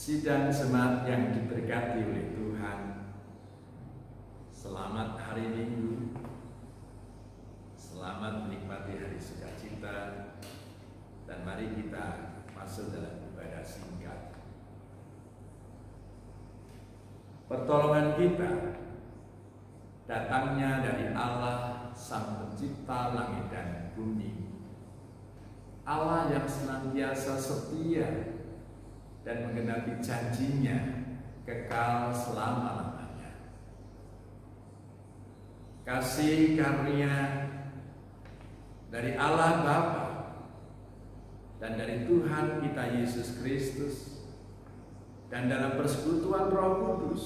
Sidang jemaat yang diberkati oleh Tuhan, selamat hari Minggu, selamat menikmati hari sukacita, dan mari kita masuk dalam ibadah singkat. Pertolongan kita datangnya dari Allah Sang Pencipta langit dan bumi, Allah yang senantiasa setia dan menggenapi janjinya kekal selama-lamanya. Kasih karunia dari Allah Bapa dan dari Tuhan kita Yesus Kristus dan dalam persekutuan Roh Kudus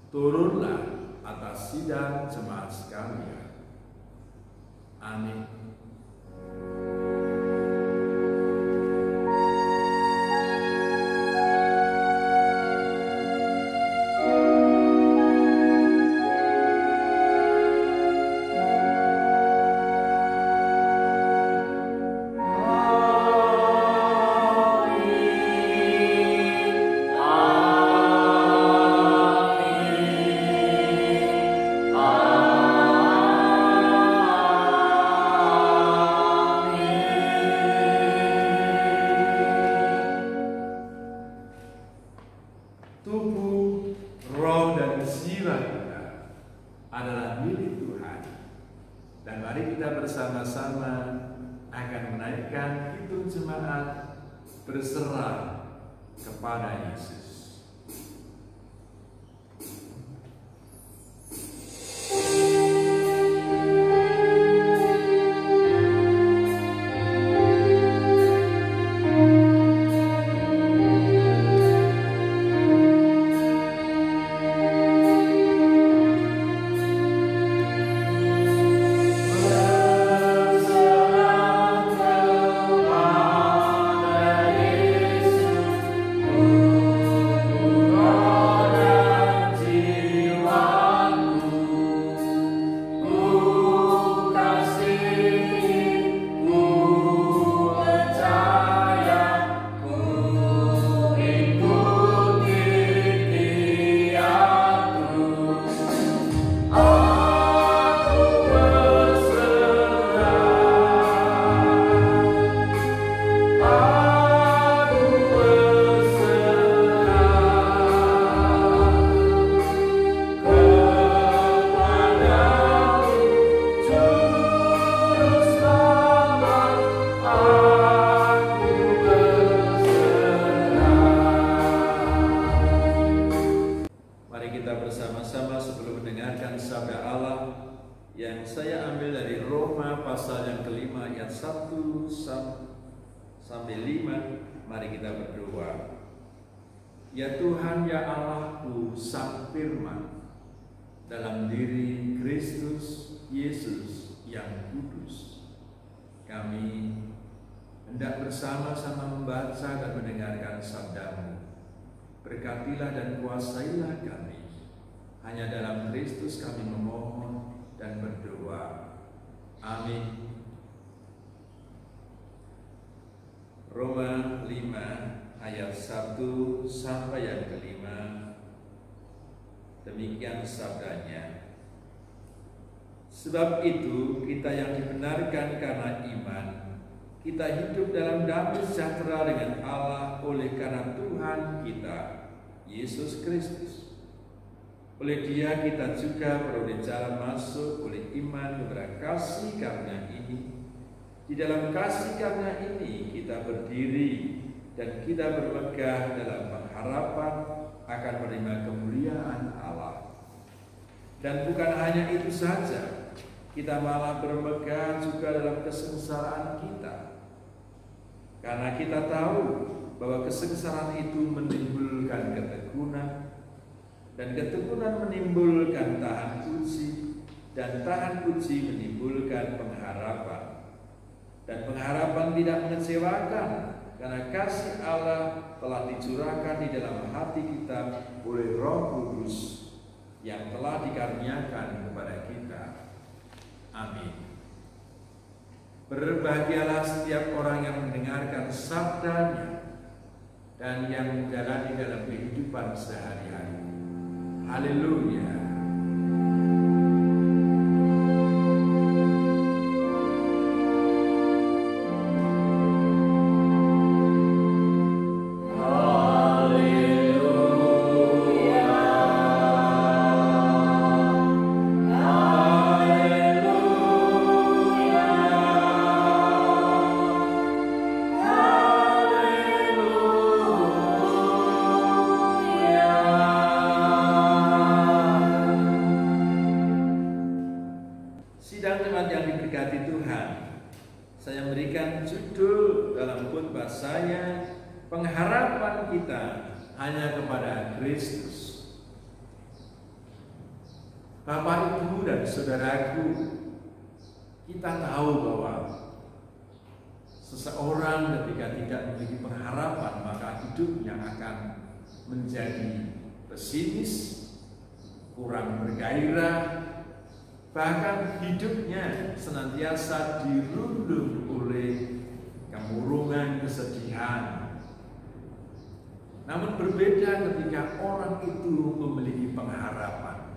turunlah atas sidang jemaat sekalian. Amin. Tubuh, roh, dan jiwa kita adalah milik Tuhan. Dan mari kita bersama-sama akan menaikkan kidung jemaat berserah kepada Yesus. Bersama-sama sebelum mendengarkan sabda Allah yang saya ambil dari Roma pasal yang kelima ayat 1 sampai 5, mari kita berdoa. Ya Tuhan, ya Allahku, Sang Firman, dalam diri Kristus Yesus yang kudus, kami hendak bersama-sama membaca dan mendengarkan sabda-Mu. Berkatilah dan kuasailah kami. Hanya dalam Kristus kami memohon dan berdoa. Amin. Roma 5 ayat 1 sampai yang kelima. Demikian sabdanya. Sebab itu kita yang dibenarkan karena iman, kita hidup dalam damai sejahtera dengan Allah oleh karena Tuhan kita, Yesus Kristus. Oleh Dia kita juga beroleh jalan masuk oleh iman kepada kasih karunia ini. Di dalam kasih karunia ini kita berdiri dan kita bermegah dalam pengharapan akan menerima kemuliaan Allah. Dan bukan hanya itu saja, kita malah bermegah juga dalam kesengsaraan kita. Karena kita tahu bahwa kesengsaraan itu menimbulkan ketekunan, dan ketekunan menimbulkan tahan uji, dan tahan uji menimbulkan pengharapan. Dan pengharapan tidak mengecewakan, karena kasih Allah telah dicurahkan di dalam hati kita oleh Roh Kudus yang telah dikaruniakan kepada kita. Amin. Berbahagialah setiap orang yang mendengarkan sabdanya dan yang menjalani dalam kehidupan sehari-hari. Haleluya. Saya memberikan judul dalam khotbah saya, pengharapan kita hanya kepada Kristus. Bapak, Ibu, dan saudaraku, kita tahu bahwa seseorang ketika tidak memiliki pengharapan, maka hidupnya akan menjadi pesimis, kurang bergairah, bahkan hidupnya senantiasa dirundung oleh kemurungan, kesedihan. Namun berbeda ketika orang itu memiliki pengharapan.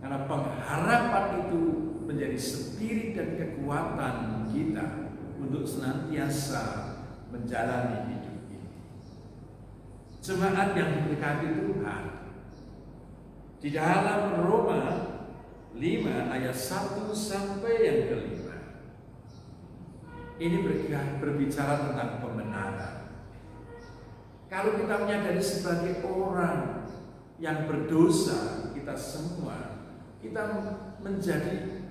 Karena pengharapan itu menjadi spirit dan kekuatan kita untuk senantiasa menjalani hidup ini. Jemaat yang diberkati Tuhan, di dalam Roma 5 ayat 1 sampai yang ke-5 ini berbicara tentang pembenaran. Kalau kita menyadari sebagai orang yang berdosa, kita semua, kita menjadi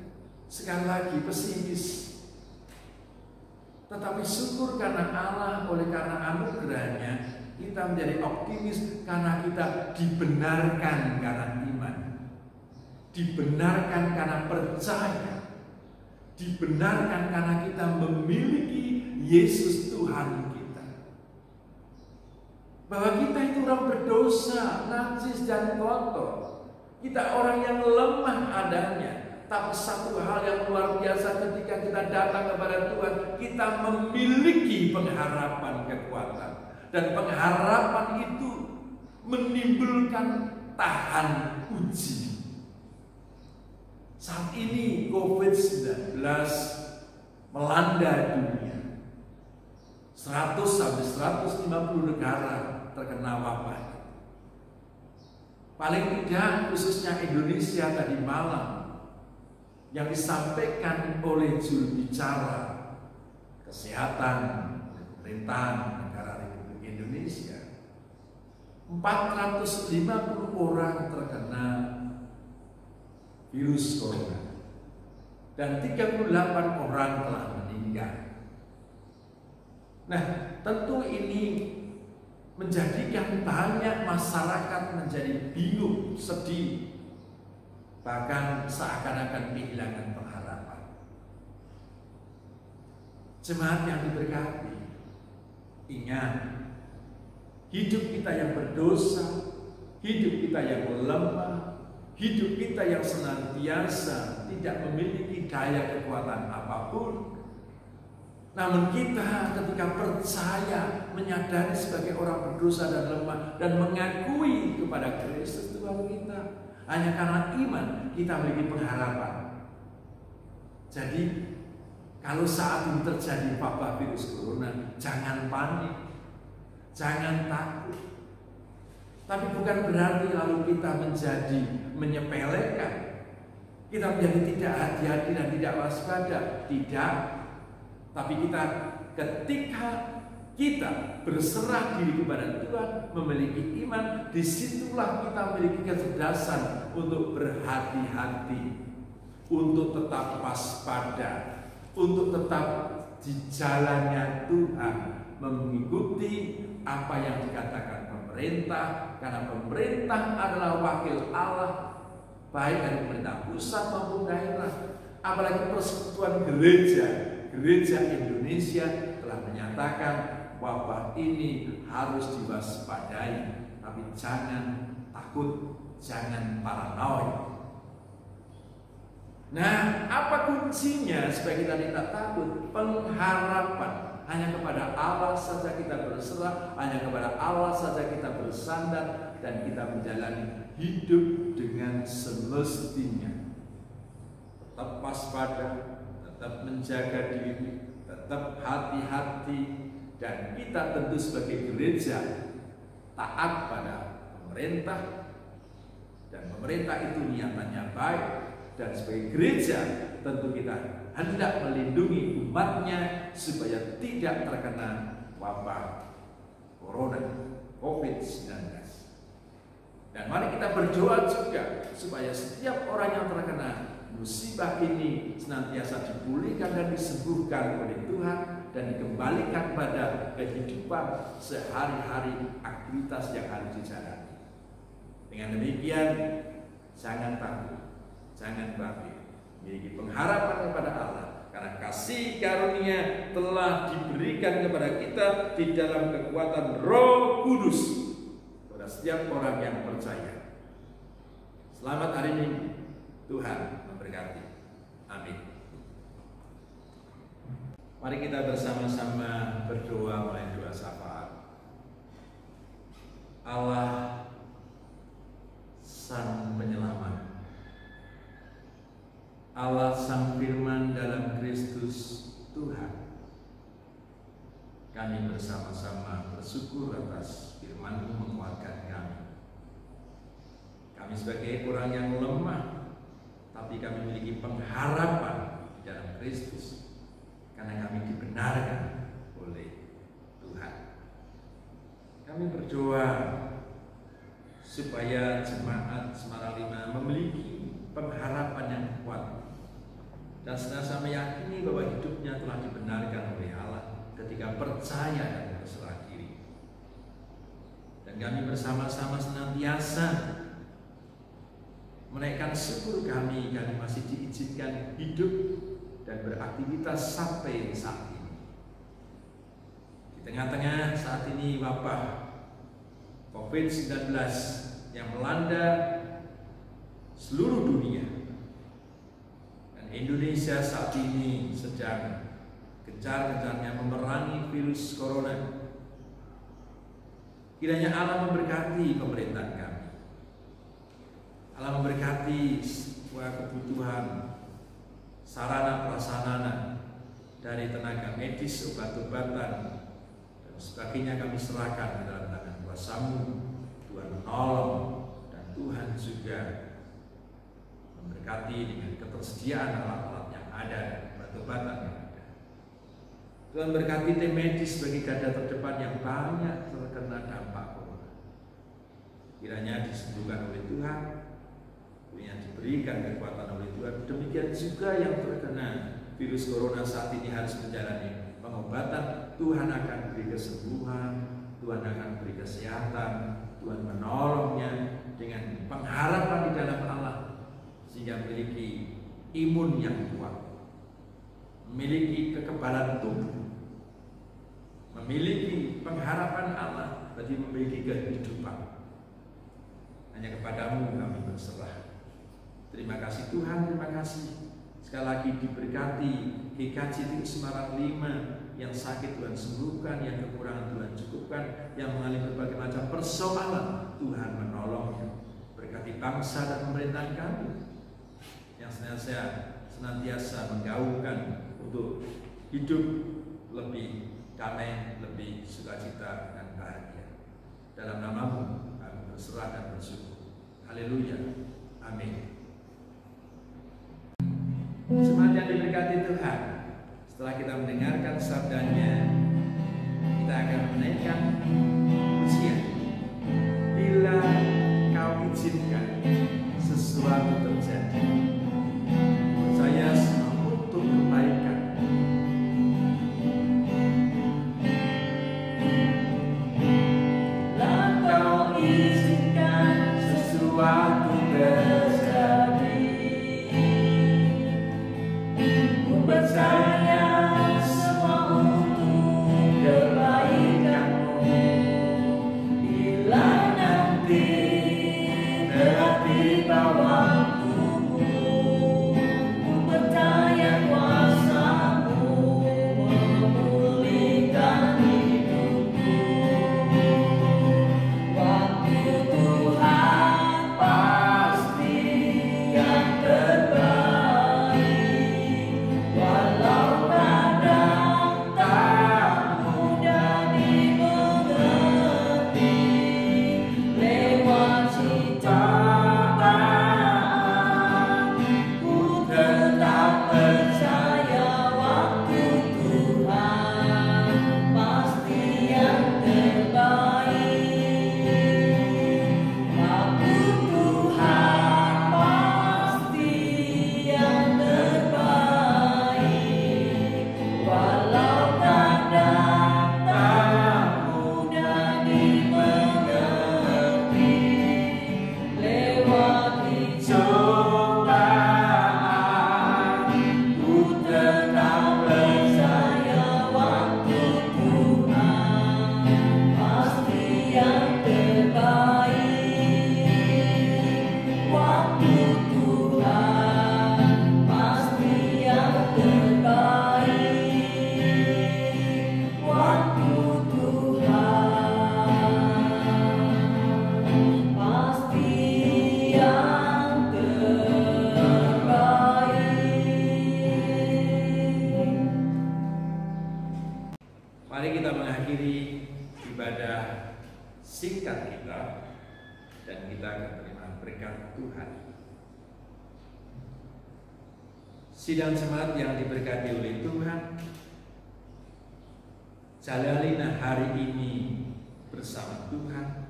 sekali lagi pesimis. Tetapi syukur karena Allah, oleh karena anugerahnya, kita menjadi optimis karena kita dibenarkan karena iman. Dibenarkan karena percaya, dibenarkan karena kita memiliki Yesus Tuhan kita. Bahwa kita itu orang berdosa, najis dan kotor. Kita orang yang lemah adanya. Tapi satu hal yang luar biasa ketika kita datang kepada Tuhan, kita memiliki pengharapan kekuatan. Dan pengharapan itu menimbulkan tahan uji. Saat ini COVID-19 melanda dunia. 100 sampai 150 negara terkena wabah. Paling tidak khususnya Indonesia tadi malam yang disampaikan oleh juru bicara kesehatan pemerintahan negara Republik Indonesia, 450 orang terkena virus corona dan 38 orang telah meninggal. Nah, tentu ini menjadikan banyak masyarakat menjadi bingung, sedih, bahkan seakan-akan kehilangan pengharapan. Jemaat yang diberkati, ingat, hidup kita yang berdosa, hidup kita yang lemah, hidup kita yang senantiasa tidak memiliki daya kekuatan apapun. Namun kita ketika percaya, menyadari sebagai orang berdosa dan lemah, dan mengakui kepada Kristus Tuhan kita, hanya karena iman kita memiliki pengharapan. Jadi kalau saat ini terjadi wabah virus corona, jangan panik, jangan takut. Tapi bukan berarti lalu kita menjadi menyepelekan, kita menjadi tidak hati-hati dan tidak waspada. Tidak. Tapi kita ketika kita berserah diri kepada Tuhan, memiliki iman, disitulah kita memiliki kecerdasan untuk berhati-hati, untuk tetap waspada, untuk tetap di jalannya Tuhan, mengikuti apa yang dikatakan pemerintah, karena pemerintah adalah wakil Allah, baik dari pemerintah pusat maupun daerah. Apalagi persekutuan gereja Indonesia telah menyatakan wabah ini harus diwaspadai, tapi jangan takut, jangan paranoid. Nah, apa kuncinya supaya kita tidak takut? Pengharapan Hanya kepada Allah saja kita berserah, hanya kepada Allah saja kita bersandar, dan kita menjalani hidup dengan semestinya. Tetap waspada, tetap menjaga diri, tetap hati-hati, dan kita tentu sebagai gereja taat pada pemerintah, dan pemerintah itu niatannya baik, dan sebagai gereja tentu kita hendak melindungi umatnya supaya tidak terkena wabah corona COVID-19. Dan mari kita berdoa juga supaya setiap orang yang terkena musibah ini senantiasa dipulihkan dan disembuhkan oleh Tuhan dan dikembalikan pada kehidupan sehari-hari, aktivitas yang harus dijalani. Dengan demikian, jangan takut, jangan khawatir, memiliki pengharapan kepada Allah, karena kasih karunia telah diberikan kepada kita di dalam kekuatan Roh Kudus kepada setiap orang yang percaya. Selamat hari Minggu, Tuhan memberkati. Amin. Mari kita bersama-sama berdoa melalui doa syafaat. Allah Sang Penyelamat, Allah Sang Firman dalam Kristus Tuhan, kami bersama-sama bersyukur atas firman-Mu menguatkan kami. Kami sebagai orang yang lemah, tapi kami memiliki pengharapan di dalam Kristus, karena kami dibenarkan oleh Tuhan. Kami berdoa supaya jemaat Semarang 5 memiliki pengharapan yang kuat dan senantiasa meyakini bahwa hidupnya telah dibenarkan oleh Allah ketika percaya dan berserah diri. Dan kami bersama-sama senantiasa menaikkan syukur kami masih diizinkan hidup dan beraktivitas sampai saat ini. Di tengah-tengah saat ini wabah COVID-19 yang melanda seluruh dunia, dan Indonesia saat ini sedang gencar-gencarnya memerangi virus corona. Kiranya Allah memberkati pemerintahan kami, Allah memberkati semua kebutuhan sarana prasarana dari tenaga medis, obat-obatan dan sebagainya kami serahkan ke dalam tangan kuasa-Mu. Tuhan menolong, dan Tuhan juga memberkati dengan ketersediaan alat-alat yang ada, obat-obatan yang ada. Tuhan berkati tim medis sebagai garda terdepan yang banyak terkena dampak corona. Kiranya disembuhkan oleh Tuhan, yang diberikan kekuatan oleh Tuhan. Demikian juga yang terkena virus corona saat ini harus menjalani pengobatan. Tuhan akan beri kesembuhan, Tuhan akan beri kesehatan, Tuhan menolongnya dengan pengharapan di dalam Allah, sehingga memiliki imun yang kuat, memiliki kekebalan tubuh, memiliki pengharapan Allah, berarti memiliki kehidupan. Hanya kepadamu kami berserah. Terima kasih Tuhan, terima kasih. Sekali lagi diberkati GKJ Semarang 5 yang sakit Tuhan sembuhkan, yang kekurangan Tuhan cukupkan, yang mengalami berbagai macam persoalan Tuhan menolongnya. Berkati bangsa dan pemerintahan kami yang senantiasa menggaungkan untuk hidup lebih damai, lebih sukacita dan bahagia. Dalam nama-Mu kami berserah dan bersyukur. Haleluya. Amin. Semangat yang diberkati Tuhan, setelah kita mendengarkan sabdanya, kita akan menaikkan pujian. Bila Kau izinkan sesuatu terjadi, percaya semua untuk kebaikan. Bila Kau izinkan sesuatu terjadi, percaya semua untuk kebaikan-Mu. singkat kita, dan kita akan terima berkat Tuhan. Sidang jemaat yang diberkati oleh Tuhan, jalanilah hari ini bersama Tuhan.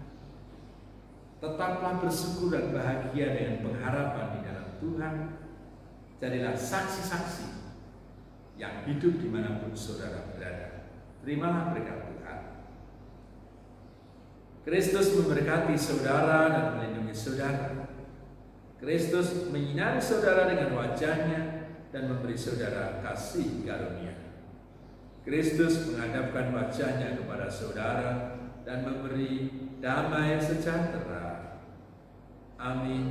Tetaplah bersyukur dan bahagia dengan pengharapan di dalam Tuhan. Jadilah saksi-saksi yang hidup dimanapun saudara berada. Terimalah berkat Tuhan. Kristus memberkati saudara dan melindungi saudara. Kristus menyinari saudara dengan wajahnya dan memberi saudara kasih karunia. Kristus menghadapkan wajahnya kepada saudara dan memberi damai sejahtera. Amin.